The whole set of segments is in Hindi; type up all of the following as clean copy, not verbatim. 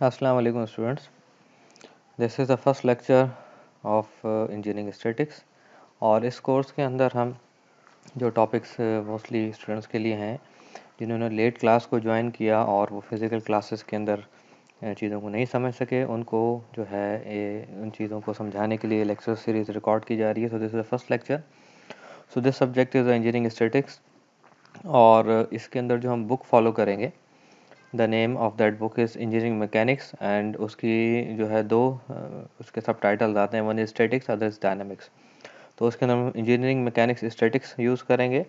अस्सलाम वालेकुम students. This is the first lecture of engineering statics और इस कोर्स के अंदर हम जो टॉपिक्स मोस्टली स्टूडेंट्स के लिए हैं जिन्होंने लेट क्लास को ज्वाइन किया और वो फिज़िकल क्लासेस के अंदर चीज़ों को नहीं समझ सके, उनको जो है उन चीज़ों को समझाने के लिए लेक्चर सीरीज़ रिकॉर्ड की जा रही है। So this is the first lecture. So this subject is engineering statics और इसके अंदर जो हम बुक फॉलो करेंगे, the name of that book is engineering mechanics and उसकी जो है दो उसके सब टाइटल्स आते हैं, one is statics, other is dynamics. तो उसके अंदर हम इंजीनियरिंग मैकेनिक्स स्टैटिक्स यूज़ करेंगे,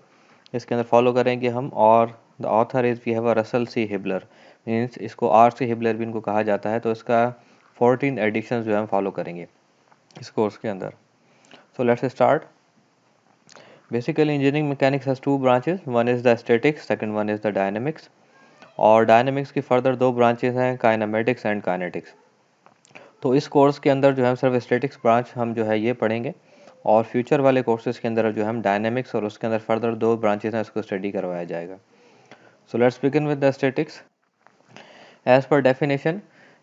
इसके अंदर फॉलो करेंगे हम। और the author is we have a Russell C Hibbeler, means इसको आर सी हिबलर भी इनको कहा जाता है। तो इसका 14 एडिशन जो है हम फॉलो करेंगे इस कोर्स के अंदर। So let's start. Basically engineering mechanics has two branches, one is the statics, second one is the dynamics. और डायनेमिक्स की फर्दर दो ब्रांचेस हैं, काइनेमेटिक्स एंड काइनेटिक्स। तो इस कोर्स के अंदर जो है सिर्फ स्टैटिक्स ब्रांच हम जो है ये पढ़ेंगे और फ्यूचर वाले कोर्सेज के अंदर जो है हम डायनेमिक्स और उसके अंदर फर्दर दो ब्रांचेस हैं उसको स्टडी करवाया जाएगा। So let's begin with the statics. As per definition,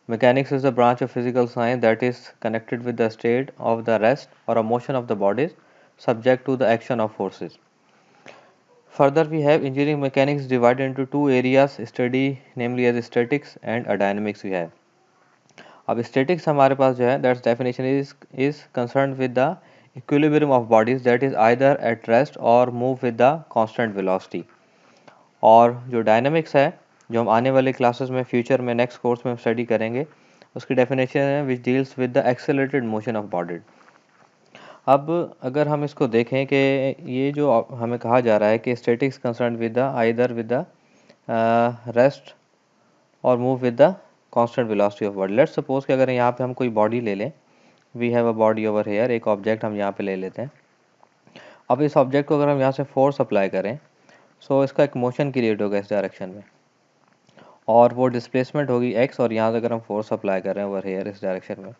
mechanics is a branch of physical science that is connected with the state of the rest or a motion of the bodies subject to the action of forces. Further, we have engineering mechanics divided into two areas study, namely as statics and a dynamics we have. अब स्टैटिक्स हमारे पास जो है that's definition is concern with the equilibrium of bodies that is either at rest or move with the constant velocity. और जो डायनामिक्स है, जो हम आने वाले क्लासेस में फ्यूचर में नेक्स्ट कोर्स में स्टडी करेंगे, उसकी डेफिनेशन है which deals with the accelerated motion of body. अब अगर हम इसको देखें कि ये जो हमें कहा जा रहा है कि statics concern with the either with the rest or move with the constant velocity of body. Let's suppose कि अगर यहाँ पे हम कोई बॉडी ले लें, we have a body over here, एक ऑब्जेक्ट हम यहाँ पे ले लेते हैं। अब इस ऑब्जेक्ट को अगर हम यहाँ से फोर्स अप्लाई करें, सो इसका एक मोशन क्रिएट होगा इस डायरेक्शन में और वो डिस्प्लेसमेंट होगी x, और यहाँ से अगर हम फोर्स अप्लाई कर रहे हैं ओवर हेयर इस डायरेक्शन में,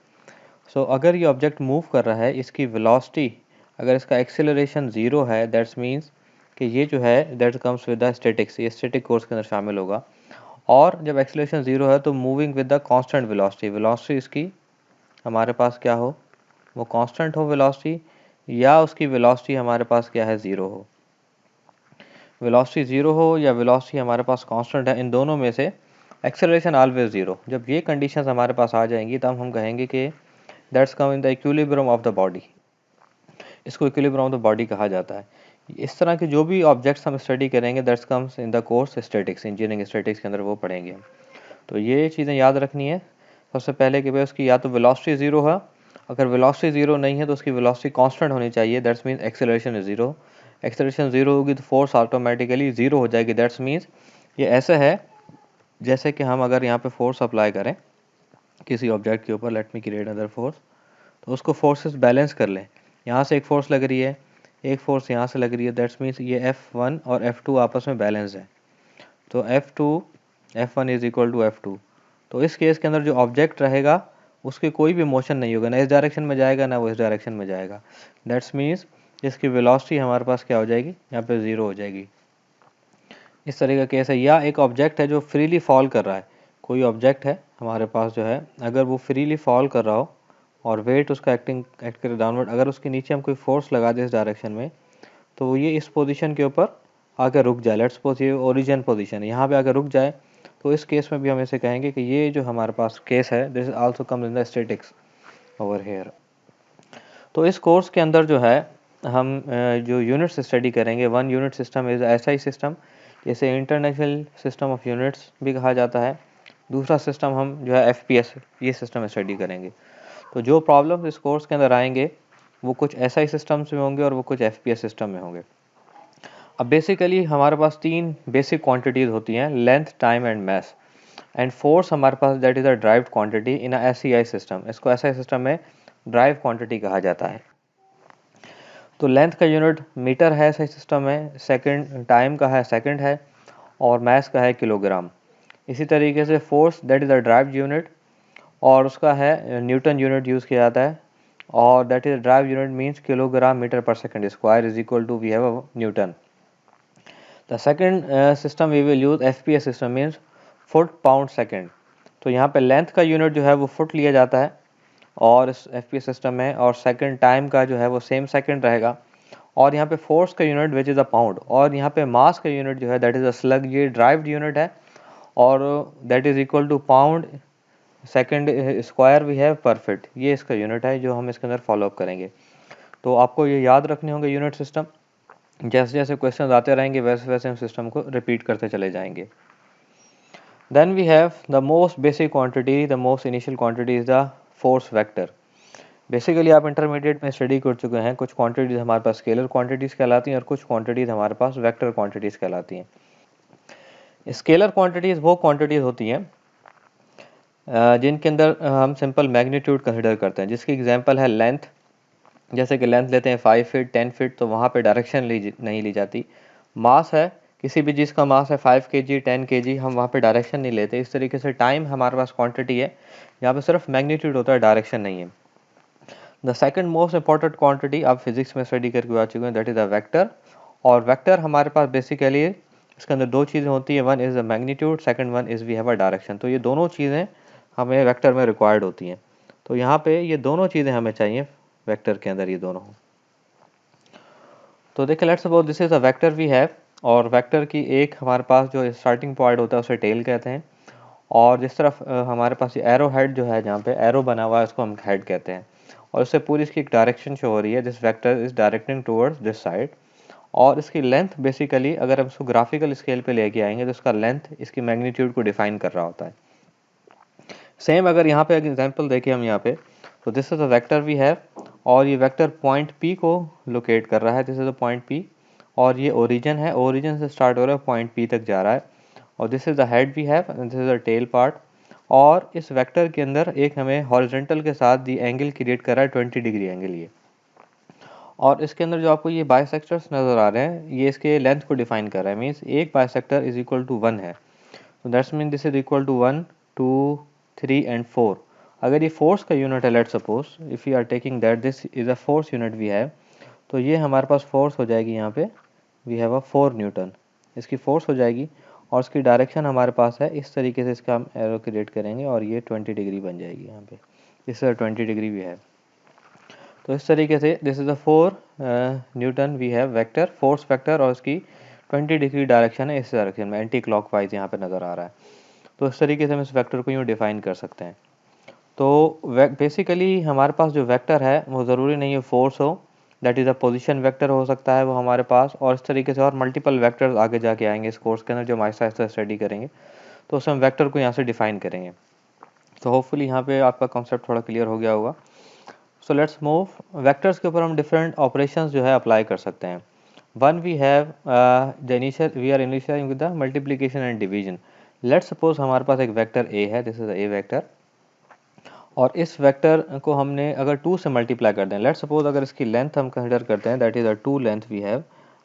सो अगर ये ऑब्जेक्ट मूव कर रहा है, इसकी वेलोसिटी अगर इसका एक्सेलरेशन ज़ीरो है, दैट्स मीन्स कि ये जो है that comes with the statics, ये स्टैटिक कोर्स के अंदर शामिल होगा। और जब एक्सेलरेशन ज़ीरो है तो moving with the constant velocity, velocity इसकी हमारे पास क्या हो, वो कांस्टेंट हो वेलोसिटी, या उसकी वेलोसिटी हमारे पास क्या है, ज़ीरो हो। वेलोसिटी ज़ीरो हो या वेलोसिटी हमारे पास कांस्टेंट है, इन दोनों में से एक्सेलरेशन ऑलवेज ज़ीरो। जब ये कंडीशंस हमारे पास आ जाएंगी तब हम कहेंगे कि that's come in the equilibrium of the body. इसको इक्विलिब्रियम ऑफ द बॉडी कहा जाता है। इस तरह के जो भी ऑब्जेक्ट्स हम स्टडी करेंगे that's comes in the course statics, engineering statics के अंदर वो पढ़ेंगे हम। तो ये चीज़ें याद रखनी है सबसे पहले कि भाई उसकी या तो वेलोसिटी ज़ीरो है, अगर वेलोसिटी ज़ीरो नहीं है तो उसकी वेलोसिटी कांस्टेंट होनी चाहिए, that's means acceleration is zero. Acceleration zero होगी तो फोर्स ऑटोमेटिकली ज़ीरो हो जाएगी, दैट्स मीन्स ये ऐसा है जैसे कि हम अगर यहाँ पे फोर्स अप्लाई करें किसी ऑब्जेक्ट के ऊपर, let me create other force, तो उसको फोर्सेस बैलेंस कर लें। यहाँ से एक फोर्स लग रही है, एक फोर्स यहाँ से लग रही है, दैट्स मीन्स ये F1 और F2 आपस में बैलेंस है, तो F1 is equal to F2। तो इस केस के अंदर जो ऑब्जेक्ट रहेगा उसकी कोई भी मोशन नहीं होगा, ना इस डायरेक्शन में जाएगा ना वो इस डायरेक्शन में जाएगा, दैट्स मीन्स इसकी वेलोसिटी हमारे पास क्या हो जाएगी, यहाँ पे ज़ीरो हो जाएगी। इस तरह का केस है। या एक ऑब्जेक्ट है जो फ्रीली फॉल कर रहा है, कोई ऑब्जेक्ट है हमारे पास जो है, अगर वो फ्रीली फॉल कर रहा हो और वेट उसका एक्ट करे डाउनवर्ड, अगर उसके नीचे हम कोई फोर्स लगा दें इस डायरेक्शन में, तो ये इस पोजीशन के ऊपर आकर रुक जाए। लेट्स सपोज ये ओरिजिन पोजीशन है, यहाँ पे आकर रुक जाए, तो इस केस में भी हम ऐसे कहेंगे कि ये जो हमारे पास केस है this also come in the statics over here. तो इस कोर्स के अंदर जो है हम जो यूनिट्स स्टडी करेंगे, वन यूनिट सिस्टम इज ऐसा सिस्टम जैसे इंटरनेशनल सिस्टम ऑफ यूनिट्स भी कहा जाता है। दूसरा सिस्टम हम जो है FPS, ये सिस्टम स्टडी करेंगे। तो जो प्रॉब्लम इस कोर्स के अंदर आएंगे वो कुछ SI सिस्टम्स में होंगे और वो कुछ FPS सिस्टम में होंगे। अब बेसिकली हमारे पास तीन बेसिक क्वांटिटीज़ होती हैं, length, time and mass. And force हमारे पास that is a derived quantity in a SEI system, इसको SI सिस्टम में ड्राइव क्वांटिटी कहा जाता है। तो लेंथ का यूनिट मीटर है SI सिस्टम में, सेकंड टाइम का है सेकंड है, और मास का है किलोग्राम। इसी तरीके से force that is a drive unit और उसका है न्यूटन यूनिट यूज़ किया जाता है, और that is derived unit means kilogram metre per second square is equal to we have a newton. The second system we will use FPS system means foot pound second. तो यहाँ पे लेंथ का यूनिट जो है वो फुट लिया जाता है और इस एफपीएस सिस्टम में, और सेकंड टाइम का जो है वो सेम सेकंड रहेगा। और यहाँ पे फोर्स का unit which is a pound, और यहाँ पे मास का यूनिट जो है दैट इज़ अ स्लग, ये ड्राइव्ड यूनिट है और that is equal to pound second square we have per feet. ये इसका यूनिट है जो हम इसके अंदर फॉलोअप करेंगे। तो आपको ये याद रखने होंगे यूनिट सिस्टम। जैसे जैसे क्वेश्चन आते रहेंगे वैसे वैसे हम सिस्टम को रिपीट करते चले जाएंगे। Then we have the most basic quantity, the most initial quantity is the force vector. Basically आप इंटरमीडिएट में स्टडी कर चुके हैं, कुछ क्वांटिटीज हमारे पास स्केलर क्वांटिटीज कहलाती हैं और कुछ क्वांटिटीज हमारे पास वेक्टर क्वांटिटीज कहलाती हैं। स्केलर क्वांटिटीज वो क्वांटिटीज होती हैं जिनके अंदर हम सिंपल मैग्नीट्यूड कंसिडर करते हैं, जिसकी एग्जांपल है लेंथ। जैसे कि लेंथ लेते हैं 5 फीट 10 फीट, तो वहाँ पे डायरेक्शन नहीं ली जाती। मास है, किसी भी चीज़ का मास है 5 kg 10 kg, हम वहाँ पे डायरेक्शन नहीं लेते। इस तरीके से टाइम हमारे पास क्वांटिटी है, यहाँ पे सिर्फ मैग्नीट्यूड होता है, डायरेक्शन नहीं है। The second most important quantity आप फिजिक्स में स्टडी करके आ चुके हैं, दैट इज़ द वेक्टर। और वेक्टर हमारे पास बेसिकली इसके अंदर दो चीज़ें होती है, one is the magnitude, second one is we have a direction. तो ये दोनों चीज़ें हमें वेक्टर में रिक्वायर्ड होती हैं। तो यहाँ पे ये दोनों चीज़ें हमें चाहिए वेक्टर के अंदर, ये दोनों। तो देखिए let's suppose this is a vector we have, और वेक्टर की एक हमारे पास जो स्टार्टिंग पॉइंट होता है उसे टेल कहते हैं, और जिस तरफ हमारे पास ये एरो हेड जो है, जहाँ पे एरो बना हुआ है उसको हम हेड कहते हैं, और उससे पूरी इसकी एक डायरेक्शन शो हो रही है, this vector is directing towards this side. और इसकी लेंथ बेसिकली अगर हम इसको ग्राफिकल स्केल पे लेके आएंगे तो इसका लेंथ इसकी मैग्नीट्यूड को डिफाइन कर रहा होता है। सेम अगर यहाँ पे एग्जांपल देखें हम यहाँ पे, तो this is a vector we have, और ये वेक्टर पॉइंट पी को लोकेट कर रहा है, this is a point P, और ये ओरिजिन है, ओरिजिन से स्टार्ट हो रहा है पॉइंट पी तक जा रहा है, और this is the head we have, this is the tail part. और इस वेक्टर के अंदर एक हमें हॉरिजॉन्टल के साथ दी एंगल क्रिएट कर रहा है 20 डिग्री एंगल ये। और इसके अंदर जो आपको ये बाइसेक्टर्स नजर आ रहे हैं, ये इसके लेंथ को डिफाइन कर रहा है, मीन्स एक बाइसेक्टर इज इक्वल टू 1 है, तो that's mean this is equal to 1 2 3 and 4। अगर ये फोर्स का यूनिट है, let suppose if you are taking that this is a force unit we have, तो ये हमारे पास फोर्स हो जाएगी, यहाँ पे वी हैव अ 4 न्यूटन, इसकी फोर्स हो जाएगी। और इसकी डायरेक्शन हमारे पास है, इस तरीके से इसका हम एरो क्रिएट करेंगे और ये 20 डिग्री बन जाएगी यहाँ पे, इस 20 डिग्री वी हैव। तो इस तरीके से this is a 4 newton we have vector, force vector, और इसकी 20 डिग्री डायरेक्शन है, इस डायरेक्शन में एंटी क्लॉकवाइज यहाँ पे नज़र आ रहा है। तो इस तरीके से हम इस वेक्टर को यूँ डिफाइन कर सकते हैं। तो बेसिकली हमारे पास जो वेक्टर है वो ज़रूरी नहीं है फोर्स हो, that is a position vector हो सकता है वो हमारे पास, और इस तरीके से और मल्टीपल वेक्टर्स आगे जाके आएंगे इस कोर्स के अंदर, जो हम आहिस्ता आहिस्ता स्टडी करेंगे, तो उसमें हम वेक्टर को यहाँ से डिफाइन करेंगे। तो होपफुली यहाँ पे आपका कॉन्सेप्ट थोड़ा क्लियर हो गया होगा। सो लेट्स मूव, वेक्टर्स के ऊपर हम डिफरेंट ऑपरेशंस जो है अप्लाई कर सकते हैं। One we have the initial, we are initialing with the multiplication and division. Let's suppose हमारे पास एक वेक्टर ए है, दिस इज ए वेक्टर, और इस वेक्टर को हमने अगर 2 से मल्टीप्लाई कर दें, लेट्स सपोज अगर इसकी लेंथ हम कंसिडर करते हैं, that is a 2 length we have,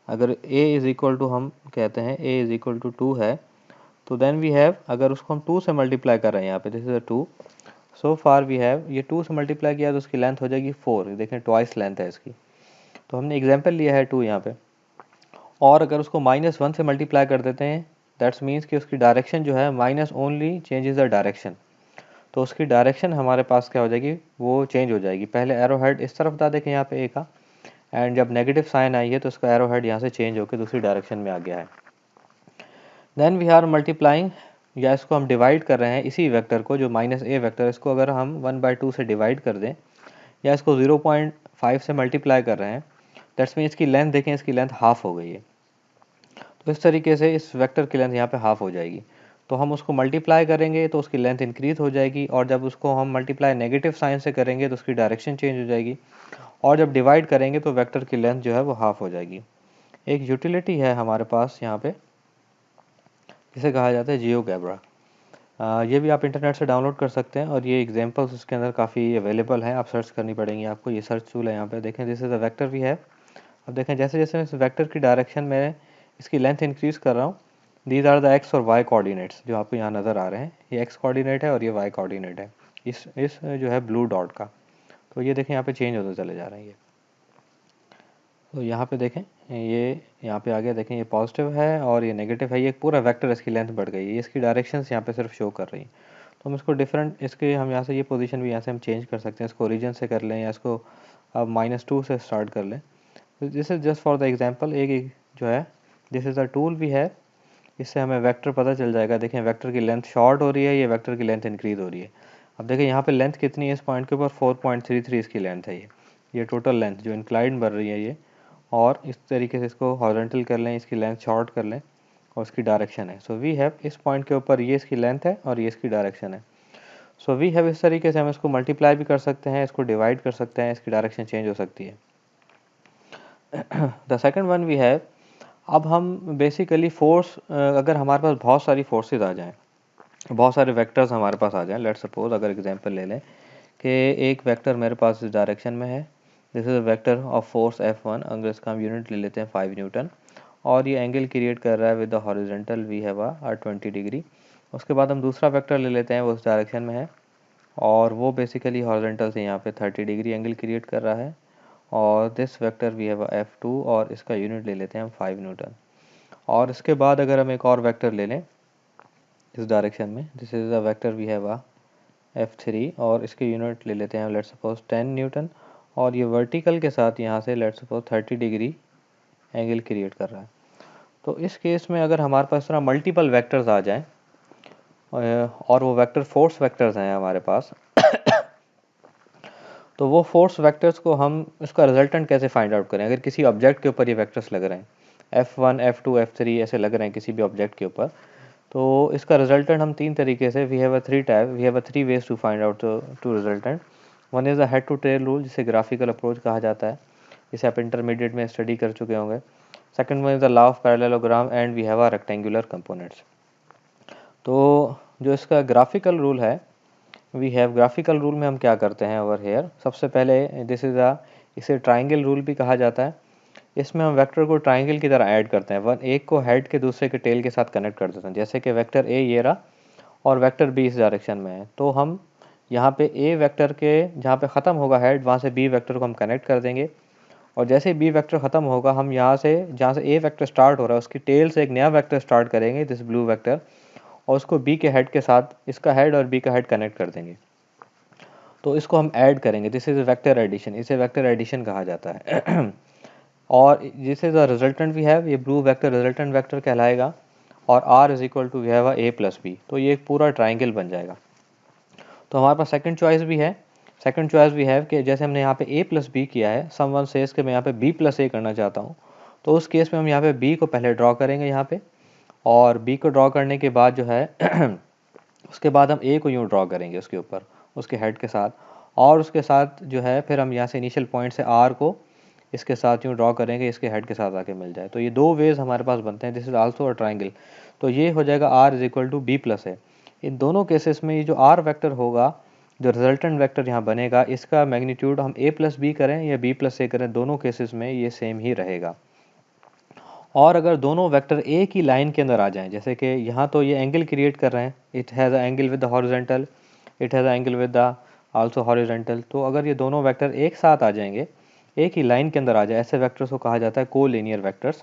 अगर a इज इक्वल टू, हम कहते हैं a इज इक्वल टू 2 है, तो देन वी हैव, अगर उसको हम 2 से मल्टीप्लाई कर रहे हैं यहाँ पे, this is a 2, so far we have, ये 2 से मल्टीप्लाई किया तो उसकी लेंथ हो जाएगी 4, देखें ट्वाइस लेंथ है इसकी। तो हमने एग्जाम्पल लिया है 2 यहाँ पे, और अगर उसको -1 से मल्टीप्लाई कर देते हैं, दैट्स मीन्स कि उसकी डायरेक्शन जो है minus only changes the direction, तो उसकी डायरेक्शन हमारे पास क्या हो जाएगी, वो चेंज हो जाएगी। पहले एरो हेड इस तरफ था, देखें यहाँ पे ए का, एंड जब नेगेटिव साइन आई है तो उसका एरो हेड यहाँ से चेंज होकर दूसरी डायरेक्शन में आ गया है। देन वी आर मल्टीप्लाइंग, या इसको हम डिवाइड कर रहे हैं, इसी वेक्टर को जो -a वेक्टर, इसको अगर हम 1/2 से डिवाइड कर दें, या इसको 0.5 से मल्टीप्लाई कर रहे हैं, दैट्स मीन इसकी लेंथ देखें, इसकी लेंथ हाफ हो गई है। तो इस तरीके से इस वेक्टर की लेंथ यहाँ पे हाफ हो जाएगी। तो हम उसको मल्टीप्लाई करेंगे तो उसकी लेंथ इंक्रीज हो जाएगी, और जब उसको हम मल्टीप्लाई नेगेटिव साइन से करेंगे तो उसकी डायरेक्शन चेंज हो जाएगी, और जब डिवाइड करेंगे तो वेक्टर की लेंथ जो है वो हाफ हो जाएगी। एक यूटिलिटी है हमारे पास यहाँ पे, जिसे कहा जाता है जियोगेब्रा। ये भी आप इंटरनेट से डाउनलोड कर सकते हैं, और ये एग्जांपल्स उसके अंदर काफ़ी अवेलेबल हैं, आप सर्च करनी पड़ेंगी आपको। ये सर्च टूल है यहाँ पे, देखें this is a vector we have. अब देखें जैसे जैसे मैं इस वेक्टर की डायरेक्शन में इसकी लेंथ इंक्रीज कर रहा हूँ, दीज आर द एक्स और वाई कोऑर्डिनेट्स जो आपको यहाँ नज़र आ रहे हैं, ये एक्स कोऑर्डिनेट है और ये वाई कोऑर्डिनेट है, इस जो है ब्लू डॉट का। तो ये देखें यहाँ पे चेंज होते चले जा रहे हैं ये। तो यहाँ पे देखें, ये यहाँ पे आ गया, देखें ये पॉजिटिव है और ये नेगेटिव है, ये पूरा वेक्टर इसकी लेंथ बढ़ गई है, ये इसकी डायरेक्शंस यहाँ पे सिर्फ शो कर रही हैं। तो हम इसको डिफरेंट इसके हम यहाँ से ये पोजीशन भी यहाँ से हम चेंज कर सकते हैं, इसको ओरिजिन से कर लें या इसको अब -2 से स्टार्ट कर लें। This is just for the example. एक जो है this is the tool we have, इससे हमें वेक्टर पता चल जाएगा। देखें वेक्टर की लेंथ शॉर्ट हो रही है, ये वेक्टर की लेंथ इंक्रीज हो रही है। अब देखें यहाँ पे लेंथ कितनी है इस पॉइंट के ऊपर, 4.33 इसकी लेंथ है। ये टोटल लेंथ जो इंक्लाइंड बढ़ रही है ये, और इस तरीके से इसको हॉरिजॉन्टल कर लें, इसकी लेंथ शॉर्ट कर लें और इसकी डायरेक्शन है। सो वी हैव इस पॉइंट के ऊपर ये इसकी लेंथ है और ये इसकी डायरेक्शन है। सो वी हैव इस तरीके से हम इसको मल्टीप्लाई भी कर सकते हैं, इसको डिवाइड कर सकते हैं, इसकी डायरेक्शन चेंज हो सकती है। The second one we have, अब हम बेसिकली फोर्स, अगर हमारे पास बहुत सारी फोर्सेज आ जाएं, बहुत सारे वेक्टर्स हमारे पास आ जाएं, लेट्स सपोज अगर एग्जांपल ले लें कि एक वेक्टर मेरे पास इस डायरेक्शन में है, this is a vector of force F1, अगर इसका हम यूनिट ले लेते हैं 5 न्यूटन, और ये एंगल क्रिएट कर रहा है with the horizontal we have 20 degree. उसके बाद हम दूसरा वेक्टर ले लेते हैं, वो उस डायरेक्शन में है और वो बेसिकली हॉरिजॉन्टल से यहाँ पे 30 डिग्री एंगल क्रिएट कर रहा है, और this vector we have F2 और इसका यूनिट ले लेते हैं हम 5 न्यूटन। और इसके बाद अगर हम एक और वेक्टर ले लें इस डायरेक्शन में, this is a vector we have F3 और इसके यूनिट ले लेते हैं लेट्स सपोज 10 न्यूटन, और ये वर्टिकल के साथ यहाँ से let's suppose 30 degree angle create कर रहा है। तो इस केस में अगर हमारे पास तरह मल्टीपल वेक्टर्स आ जाएं और वो वेक्टर फोर्स वेक्टर्स हैं हमारे पास, तो वो फोर्स वेक्टर्स को हम इसका रिजल्टेंट कैसे फाइंड आउट करें। अगर किसी ऑब्जेक्ट के ऊपर ये वेक्टर्स लग रहे हैं, F1 F2 F3 ऐसे लग रहे हैं किसी भी ऑब्जेक्ट के ऊपर, तो इसका रिजल्टेंट हम तीन तरीके से, we have a three ways to find out to resultant. One is the head to tail rule, जिसे ग्राफिकल अप्रोच कहा जाता है, इसे आप इंटरमीडिएट में स्टडी कर चुके होंगे। Second one is the law of parallelogram, and we have a rectangular components. तो जो इसका ग्राफिकल रूल है, वी हैव ग्राफिकल रूल में हम क्या करते हैं ओवर हेयर, सबसे पहले दिस इज़ अ, इसे ट्राइंगल रूल भी कहा जाता है। इसमें हम वेक्टर को ट्राइंगल की तरह ऐड करते हैं, एक को हेड के दूसरे के टेल के साथ कनेक्ट कर देते हैं। जैसे कि वेक्टर ए ये रहा और वेक्टर बी इस डायरेक्शन में है, तो हम यहाँ पे ए वेक्टर के जहाँ पे ख़त्म होगा हेड, वहाँ से बी वेक्टर को हम कनेक्ट कर देंगे, और जैसे ही बी वेक्टर ख़त्म होगा हम यहाँ से जहाँ से ए वेक्टर स्टार्ट हो रहा है उसकी टेल से एक नया वेक्टर स्टार्ट करेंगे, दिस ब्लू वेक्टर, और उसको बी के हेड के साथ इसका हेड और बी का हेड कनेक्ट कर देंगे। तो इसको हम ऐड करेंगे, दिस इज़ वेक्टर एडिशन, इसे वेक्टर एडिशन कहा जाता है। और this is the resultant we have, ये ब्लू वेक्टर रिजल्टेंट वेक्टर कहलाएगा, और r is equal to we have a plus B, तो ये एक पूरा ट्राइंगल बन जाएगा। तो हमारे पास सेकंड चॉइस भी है, सेकंड चॉइस भी है कि जैसे हमने यहाँ पे a प्लस बी किया है, समवन सेज के मैं यहाँ पे b प्लस a करना चाहता हूँ, तो उस केस में हम यहाँ पे b को पहले ड्रॉ करेंगे यहाँ पे, और b को ड्रॉ करने के बाद जो है उसके बाद हम a को यूँ ड्रॉ करेंगे उसके ऊपर उसके हेड के साथ, और उसके साथ जो है फिर हम यहाँ से इनिशियल पॉइंट से r को इसके साथ यूँ ड्रॉ करेंगे, इसके हेड के साथ आके मिल जाए। तो ये दो वेज हमारे पास बनते हैं, this is also a triangle. तो ये हो जाएगा r is equal to B plus है। इन दोनों केसेस में ये जो r वेक्टर होगा, जो रिजल्टेंट वेक्टर यहाँ बनेगा, इसका मैग्नीट्यूड हम a प्लस बी करें या b प्लस a करें, दोनों केसेस में ये सेम ही रहेगा। और अगर दोनों वेक्टर एक ही लाइन के अंदर आ जाएं, जैसे कि यहाँ तो ये एंगल क्रिएट कर रहे हैं, it has a angle with the horizontal, it has a angle with the also horizontal, तो अगर ये दोनों वेक्टर एक साथ आ जाएंगे, एक ही लाइन के अंदर आ जाए, ऐसे वेक्टर्स को कहा जाता है कोलिनियर वेक्टर्स।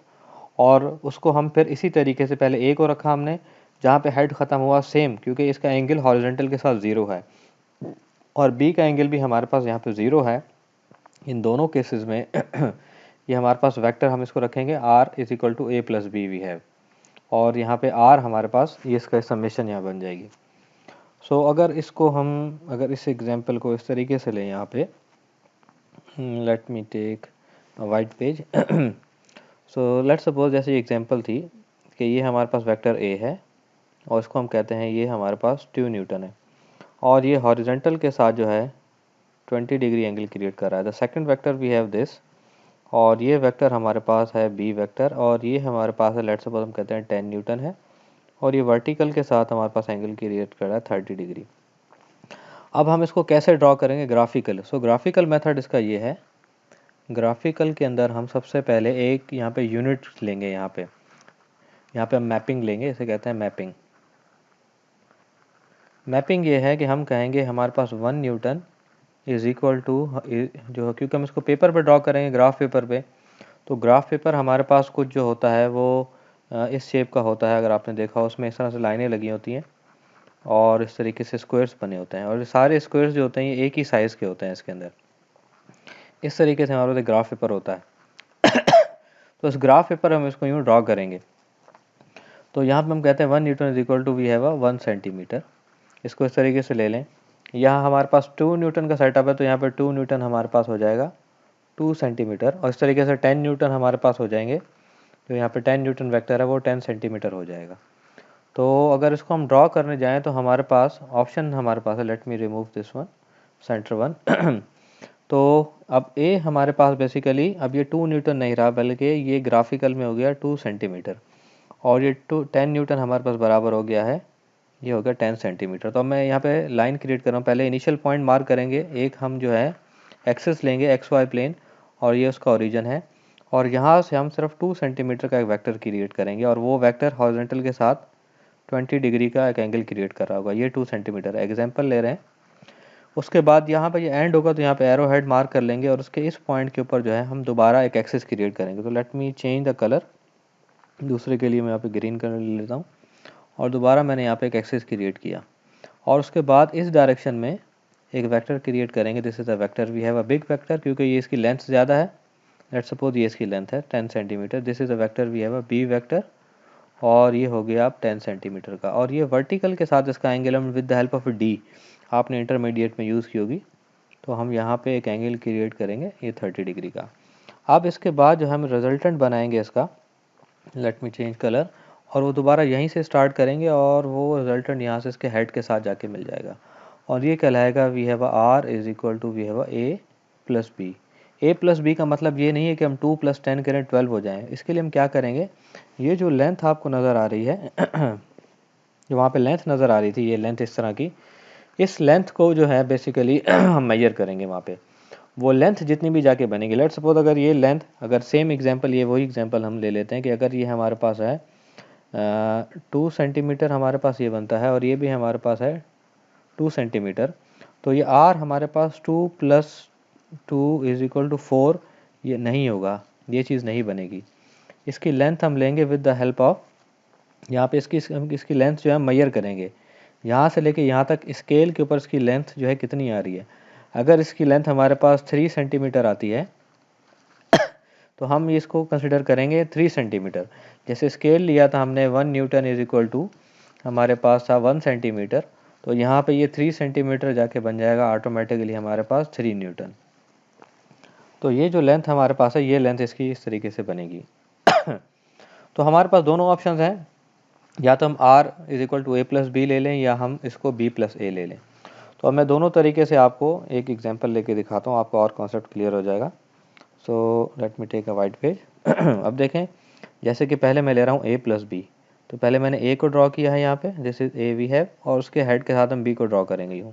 और उसको हम फिर इसी तरीके से पहले ए को रखा हमने, जहाँ पे हेड ख़त्म हुआ सेम, क्योंकि इसका एंगल हॉरिजॉन्टल के साथ 0 है, और बी का एंगल भी हमारे पास यहाँ पे 0 है। इन दोनों केसेस में ये हमारे पास वेक्टर हम इसको रखेंगे r is equal to a plus B we have, और यहाँ पे r हमारे पास ये इसका समेशन यहाँ बन जाएगी। सो अगर इसको हम अगर इस एग्जांपल को इस तरीके से लें, यहाँ पे let me take a white page. So let's suppose जैसे ये एग्जांपल थी कि ये हमारे पास वेक्टर a है और इसको हम कहते हैं ये हमारे पास 2 न्यूटन है, और ये हॉरिजॉन्टल के साथ जो है 20 डिग्री एंगल क्रिएट कर रहा है। The second vector we have this, और ये वेक्टर हमारे पास है बी वेक्टर, और ये हमारे पास है लेट्स सपोज हम कहते हैं 10 न्यूटन है, और ये वर्टिकल के साथ हमारे पास एंगल क्रिएट कर रहा है 30 डिग्री। अब हम इसको कैसे ड्रॉ करेंगे ग्राफिकल। सो ग्राफिकल मेथड इसका ये है, ग्राफिकल के अंदर हम सबसे पहले एक यहाँ पे यूनिट लेंगे, यहाँ पे हम मैपिंग लेंगे, इसे कहते हैं मैपिंग। मैपिंग ये है कि हम कहेंगे हमारे पास 1 न्यूटन इज इक्वल टू जो, क्योंकि हम इसको पेपर पे ड्रॉ करेंगे ग्राफ पेपर पे, तो ग्राफ पेपर हमारे पास कुछ जो होता है वो इस शेप का होता है, अगर आपने देखा उसमें इस तरह से लाइनें लगी होती हैं, और इस तरीके से स्क्वायर्स बने होते हैं, और ये सारे स्क्वायर्स जो होते हैं ये एक ही साइज़ के होते हैं इसके अंदर। इस तरीके से हमारे पास ग्राफ पेपर होता है। तो इस ग्राफ पेपर हम इसको यूँ ड्रॉ करेंगे। तो यहाँ पे हम कहते हैं 1 newton is equal to we have a 1 centimetre. इसको इस तरीके से ले लें। यहाँ हमारे पास 2 न्यूटन का सेटअप है, तो यहाँ पे 2 न्यूटन हमारे पास हो जाएगा 2 सेंटीमीटर, और इस तरीके से 10 न्यूटन हमारे पास हो जाएंगे, तो यहाँ पे 10 न्यूटन वेक्टर है वो 10 सेंटीमीटर हो जाएगा। तो अगर इसको हम ड्रॉ करने जाएँ तो हमारे पास ऑप्शन हमारे पास है, let me remove this one, centre one. तो अब ए हमारे पास बेसिकली अब ये 2 न्यूटन नहीं रहा, बल्कि ये ग्राफिकल में हो गया 2 सेंटीमीटर, और ये 10 न्यूटन हमारे पास बराबर हो गया है, ये हो गया 10 सेंटीमीटर। तो अब मैं यहाँ पे लाइन क्रिएट कर रहा हूँ। पहले इनिशियल पॉइंट मार्क करेंगे, एक हम जो है एक्सेस लेंगे एक्स वाई प्लेन, और ये उसका ओरिजिन है, और यहाँ से हम सिर्फ 2 सेंटीमीटर का एक वेक्टर क्रिएट करेंगे, और वो वेक्टर हॉरिजॉन्टल के साथ 20 डिग्री का एक एंगल क्रिएट कर रहा होगा। ये 2 सेंटीमीटर है, एग्जाम्पल ले रहे हैं। उसके बाद यहाँ पे ये एंड होगा, तो यहाँ पे एरो हेड मार्क कर लेंगे, और उसके इस पॉइंट के ऊपर जो है हम दोबारा एक एक्सिस क्रिएट करेंगे। तो late me change the colour, दूसरे के लिए मैं यहाँ पे ग्रीन कलर ले लेता हूँ, और दोबारा मैंने यहाँ पे एक एक्सिस क्रिएट किया, और उसके बाद इस डायरेक्शन में एक वेक्टर क्रिएट करेंगे। This is a vector, we have a big vector, क्योंकि ये इसकी लेंथ ज़्यादा है। लेट्स सपोज ये इसकी लेंथ है 10 centimetre. This is a vector, we have a B vector, और ये हो गया आप 10 सेंटीमीटर का, और ये वर्टिकल के साथ इसका एंगल हम with the help of D आपने इंटरमीडिएट में यूज़ की होगी। तो हम यहाँ पे एक एंगल क्रिएट करेंगे ये 30 डिग्री का। अब इसके बाद जो हम रिजल्टेंट बनाएंगे इसका, लेट मी चेंज कलर, और वो दोबारा यहीं से स्टार्ट करेंगे, और वो रिजल्टेंट यहाँ से इसके हेड के साथ जाके मिल जाएगा, और ये कहलाएगा we have a R is equal to we have a A plus B. A plus B का मतलब ये नहीं है कि हम 2 + 10 करें 12 हो जाएं। इसके लिए हम क्या करेंगे, ये जो लेंथ आपको नज़र आ रही है जो वहाँ पे लेंथ नज़र आ रही थी, ये लेंथ इस तरह की, इस लेंथ को जो है बेसिकली हम मेजर करेंगे वहाँ पे। वो लेंथ जितनी भी जाके बनेगी, लेट्स सपोज अगर ये लेंथ, अगर सेम एग्जांपल, ये वही एग्जांपल हम ले लेते हैं कि अगर ये हमारे पास है 2 सेंटीमीटर हमारे पास ये बनता है, और ये भी हमारे पास है 2 सेंटीमीटर, तो ये आर हमारे पास 2 + 2 इज इक्वल टू 4 ये नहीं होगा, ये चीज़ नहीं बनेगी। इसकी लेंथ हम लेंगे विद द हेल्प ऑफ, यहाँ पे इसकी लेंथ जो है मेजर करेंगे, यहाँ से लेके यहाँ तक स्केल के ऊपर इसकी लेंथ जो है कितनी आ रही है। अगर इसकी लेंथ हमारे पास 3 सेंटीमीटर आती है तो हम इसको कंसिडर करेंगे 3 सेंटीमीटर। जैसे स्केल लिया था हमने 1 न्यूटन इज इक्वल टू हमारे पास था 1 सेंटीमीटर, तो यहाँ पे ये 3 सेंटीमीटर जाके बन जाएगा ऑटोमेटिकली हमारे पास 3 न्यूटन। तो ये जो लेंथ हमारे पास है, ये लेंथ इसकी इस तरीके से बनेगी। तो हमारे पास दोनों ऑप्शन हैं, या तो हम r is equal to A plus B ले लें, या हम इसको b प्लस ए ले लें। तो अब मैं दोनों तरीके से आपको एक एग्जांपल लेके दिखाता हूँ, आपको और कॉन्सेप्ट क्लियर हो जाएगा। So let me take a white page. अब देखें, जैसे कि पहले मैं ले रहा हूँ a प्लस बी, तो पहले मैंने a को ड्रॉ किया है यहाँ पे, this is a we have, और उसके हेड के साथ हम b को ड्रॉ करेंगे यूँ,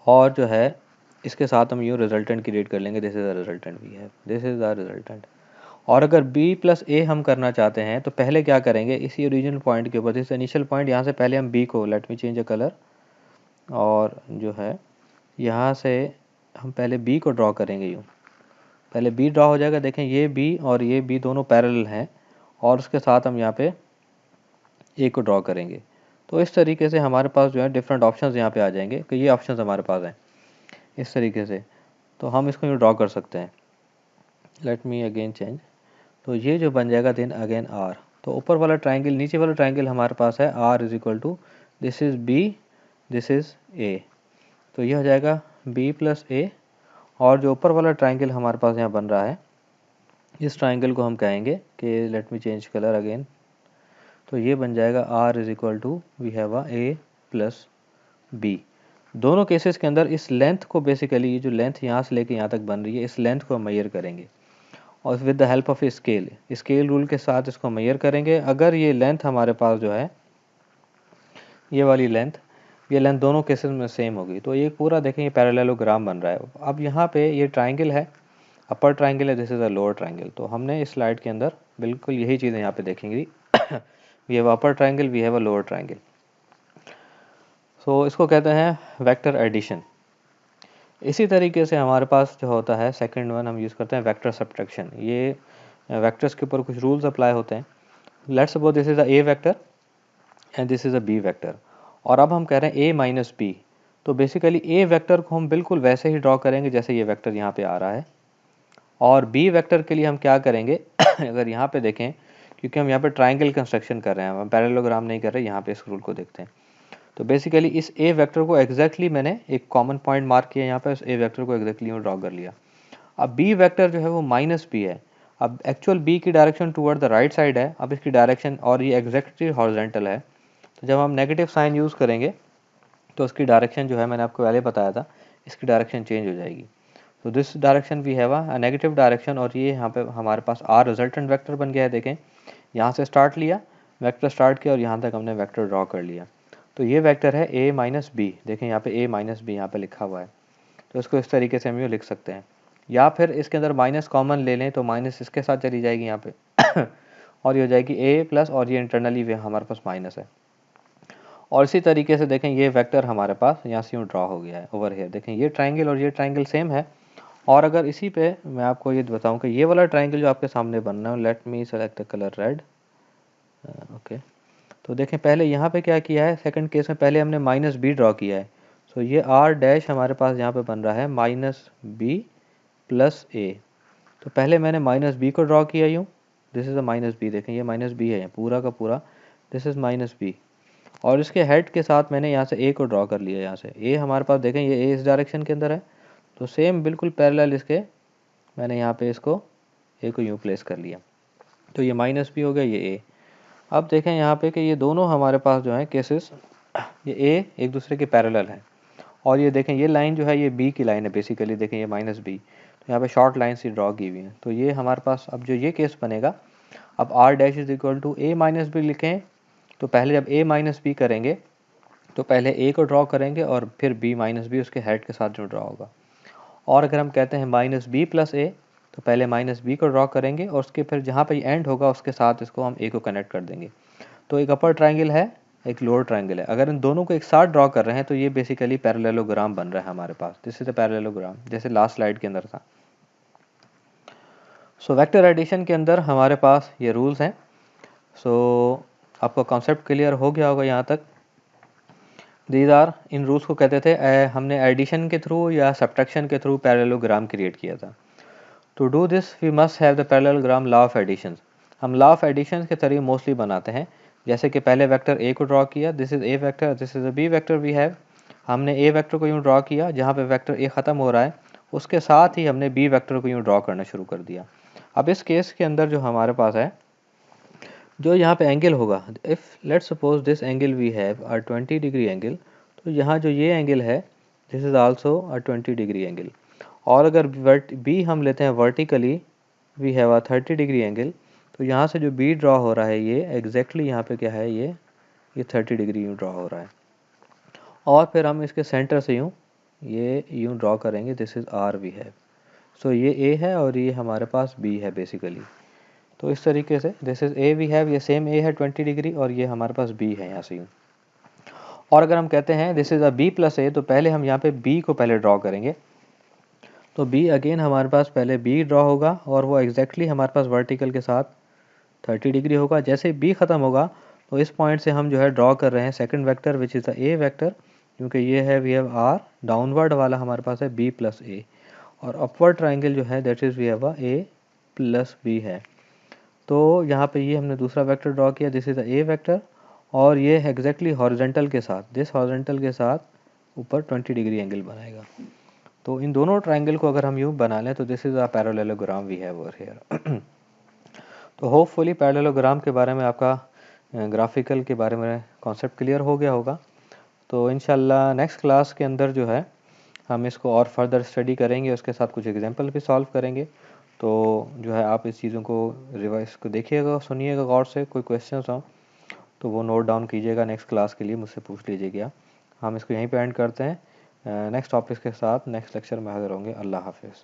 और जो है इसके साथ हम यूँ रिजल्टेंट क्रिएट कर लेंगे, this is the resultant we have, this is the resultant. और अगर b प्लस ए हम करना चाहते हैं, तो पहले क्या करेंगे, इसी ओरिजिनल पॉइंट के ऊपर, जैसे इनिशियल पॉइंट, यहाँ से पहले हम b को, late me change a colour, और जो है यहाँ से हम पहले b को ड्रॉ करेंगे यूँ, पहले b ड्रॉ हो जाएगा। देखें ये b और ये b दोनों पैरेलल हैं, और उसके साथ हम यहाँ पे a को ड्रॉ करेंगे। तो इस तरीके से हमारे पास जो है डिफरेंट ऑप्शंस यहाँ पे आ जाएंगे कि ये ऑप्शंस हमारे पास हैं इस तरीके से, तो हम इसको यूँ ड्रॉ कर सकते हैं। लेट मी अगेन चेंज, तो ये जो बन जाएगा देन अगेन आर, तो ऊपर वाला ट्राइंगल, नीचे वाला ट्राइंगल हमारे पास है R is equal to, this is B, this is A, तो ये हो जाएगा बी प्लस ए, और जो ऊपर वाला ट्राइंगल हमारे पास यहाँ बन रहा है, इस ट्राइंगल को हम कहेंगे कि let me change colour again, तो ये बन जाएगा R is equal to we have a A plus B. दोनों केसेस के अंदर इस लेंथ को बेसिकली, ये जो लेंथ यहाँ से लेके यहाँ तक बन रही है, इस लेंथ को हम मेजर करेंगे, और with the help of scale rule के साथ इसको मेजर करेंगे। अगर ये लेंथ हमारे पास जो है, ये वाली लेंथ, ये लेंथ दोनों केसेस में सेम होगी, तो ये पूरा देखें ये पैरेललोग्राम बन रहा है। अब यहाँ पे ये ट्राइंगल है, अपर ट्राइंगल है, this is a lower triangle, तो हमने इस स्लाइड के अंदर बिल्कुल यही चीज़ें यहाँ पे देखेंगी। We have upper triangle, we have a lower triangle, so इसको कहते हैं वेक्टर एडिशन। इसी तरीके से हमारे पास जो होता है सेकंड वन, हम यूज़ करते हैं वेक्टर सब्ट्रैक्शन। ये वेक्टर्स के ऊपर कुछ रूल्स अप्लाई होते हैं। Let's suppose this is a A vector, and this is a B vector. और अब हम कह रहे हैं ए माइनस बी, तो बेसिकली ए वेक्टर को हम बिल्कुल वैसे ही ड्रॉ करेंगे जैसे ये वेक्टर यहाँ पे आ रहा है। और बी वेक्टर के लिए हम क्या करेंगे अगर यहाँ पे देखें, क्योंकि हम यहाँ पे ट्राइंगल कंस्ट्रक्शन कर रहे हैं, हम पैरेललोग्राम नहीं कर रहे, यहाँ पे इस रूल को देखते हैं। तो बेसिकली इस ए वेक्टर को एग्जैक्टली मैंने एक कॉमन पॉइंट मार्क किया यहाँ पे, इस ए वेक्टर को एग्जैक्टली ड्रॉ कर लिया। अब बी वेक्टर जो है वो माइनस बी है। अब एक्चुअल बी की direction toward the right side है, अब इसकी डायरेक्शन, और ये एग्जैक्टली हॉरिजॉन्टल है, तो जब हम नेगेटिव साइन यूज़ करेंगे तो उसकी डायरेक्शन जो है, मैंने आपको पहले बताया था, इसकी डायरेक्शन चेंज हो जाएगी। तो this direction we have a negative direction, और ये यहाँ पे हमारे पास आर रिजल्टेंट वेक्टर बन गया है। देखें, यहाँ से स्टार्ट लिया, वेक्टर स्टार्ट किया और यहाँ तक हमने वेक्टर ड्रॉ कर लिया। तो ये वेक्टर है ए माइनस बी। देखें यहाँ पे ए माइनस बी यहाँ पे लिखा हुआ है, तो इसको इस तरीके से हम यूँ लिख सकते हैं। या फिर इसके अंदर माइनस कॉमन ले लें तो माइनस इसके साथ चली जाएगी यहाँ पे और ये हो जाएगी ए प्लस, और ये इंटरनली भी हमारे पास माइनस है। और इसी तरीके से देखें, ये वेक्टर हमारे पास यहाँ से यूँ ड्रॉ हो गया है ओवर हेयर। देखें ये ट्राइंगल और ये ट्राइंगल सेम है। और अगर इसी पे मैं आपको ये बताऊं कि ये वाला ट्राइंगल जो आपके सामने बनना है, let me select the colour red, okay. तो देखें पहले यहाँ पे क्या किया है, सेकंड केस में पहले हमने माइनस बी ड्रॉ किया है। सो ये आर डैश हमारे पास यहाँ पे बन रहा है माइनस बी प्लस ए। तो पहले मैंने माइनस बी को ड्रॉ किया यूँ, this is a minus B. देखें ये माइनस बी है पूरा का पूरा, दिस इज़ माइनस बी। और इसके हेड के साथ मैंने यहाँ से ए को ड्रॉ कर लिया। यहाँ से ए हमारे पास देखें, ये ए इस डायरेक्शन के अंदर है, तो सेम बिल्कुल पैरेलल इसके मैंने यहाँ पे इसको ए को यूँ प्लेस कर लिया। तो ये माइनस बी हो गया, ये ए। अब देखें यहाँ पे कि ये दोनों हमारे पास जो है केसेस, ये ए एक दूसरे के पैरेलल है। और ये देखें ये लाइन जो है ये बी की लाइन है बेसिकली। देखें ये माइनस बी, तो यहाँ पे शॉर्ट लाइन से ड्रॉ की हुई है। तो ये हमारे पास अब जो ये केस बनेगा, अब R dash is equal to A minus B लिखें, तो पहले जब ए माइनस बी करेंगे तो पहले ए को ड्रॉ करेंगे और फिर बी माइनस बी उसके हेड के साथ जो ड्रॉ होगा। और अगर हम कहते हैं माइनस बी प्लस ए, तो पहले माइनस बी को ड्रॉ करेंगे और उसके फिर जहाँ पे एंड होगा उसके साथ इसको हम ए को कनेक्ट कर देंगे। तो एक अपर ट्राइंगल है, एक लोअर ट्राइंगल है। अगर इन दोनों को एक साथ ड्रॉ कर रहे हैं तो ये बेसिकली पैरेललोग्राम बन रहा है हमारे पास। दिस इज अ पैरेललोग्राम, जैसे लास्ट स्लाइड के अंदर था। सो वेक्टर एडिशन के अंदर हमारे पास ये रूल्स हैं। सो आपका कॉन्सेप्ट क्लियर हो गया होगा यहाँ तक। दीज आर, इन रूल्स को कहते थे हमने एडिशन के थ्रू या सब्ट्रैक्शन के थ्रू पैरेललोग्राम क्रिएट किया था। To do this we must have the parallelogram law of addition. हम लॉ ऑफ एडिशन के तरीके मोस्टली बनाते हैं, जैसे कि पहले वेक्टर ए को ड्रॉ किया, this is A vector, this is a B vector we have. हमने ए वेक्टर को यूँ ड्रॉ किया, जहाँ पे वेक्टर ए ख़त्म हो रहा है उसके साथ ही हमने बी वेक्टर को यूँ ड्रॉ करना शुरू कर दिया। अब इस केस के अंदर जो हमारे पास है, जो यहाँ पे एंगल होगा, if let's suppose this angle we have a 20 degree angle, तो यहाँ जो ये एंगल है this is also a 20 degree angle. और अगर बी हम लेते हैं vertically, we have a 30 degree angle, तो यहाँ से जो बी ड्रॉ हो रहा है ये एग्जैक्टली यहाँ पे क्या है, ये 30 डिग्री यूँ ड्रॉ हो रहा है। और फिर हम इसके सेंटर से ये यूँ ड्रॉ करेंगे, this is are we have. So ये ए है और ये हमारे पास बी है बेसिकली। तो इस तरीके से this is A V have, ये सेम ए है 20 डिग्री, और ये हमारे पास बी है यहाँ से यूँ। और अगर हम कहते हैं this is a B plus A, तो पहले हम यहाँ पे बी को पहले ड्रॉ करेंगे। तो बी अगेन हमारे पास पहले बी ड्रॉ होगा और वो एग्जैक्टली हमारे पास वर्टिकल के साथ 30 डिग्री होगा। जैसे ही बी ख़त्म होगा तो इस पॉइंट से हम जो है ड्रॉ कर रहे हैं second vector which is the A vector, क्योंकि ये है वी हैव आर, डाउनवर्ड वाला हमारे पास है बी प्लस ए, और अपवर्ड ट्राइंगल जो है that is we have a A plus B है। तो यहाँ पे ये हमने दूसरा वेक्टर ड्रॉ किया, this is the A vector, और ये एग्जैक्टली हॉरिजॉन्टल के साथ, दिस हॉरिजॉन्टल के साथ ऊपर 20 डिग्री एंगल बनाएगा। तो इन दोनों ट्राइंगल को अगर हम यूँ बना लें तो this is a parallelogram we have over here. तो होपफुली पैरेललोग्राम के बारे में आपका ग्राफिकल के बारे में कॉन्सेप्ट क्लियर हो गया होगा। तो इंशाल्लाह नेक्स्ट क्लास के अंदर जो है हम इसको और फर्दर स्टडी करेंगे, उसके साथ कुछ एग्जांपल भी सॉल्व करेंगे। तो जो है आप इस चीज़ों को रिवाइज को देखिएगा, सुनिएगा गौर से, कोई क्वेश्चंस हो तो वो नोट डाउन कीजिएगा, नेक्स्ट क्लास के लिए मुझसे पूछ लीजिएगा। हम इसको यहीं पे एंड करते हैं। नेक्स्ट टॉपिक के साथ नेक्स्ट लेक्चर में हाजिर होंगे। अल्लाह हाफिज़।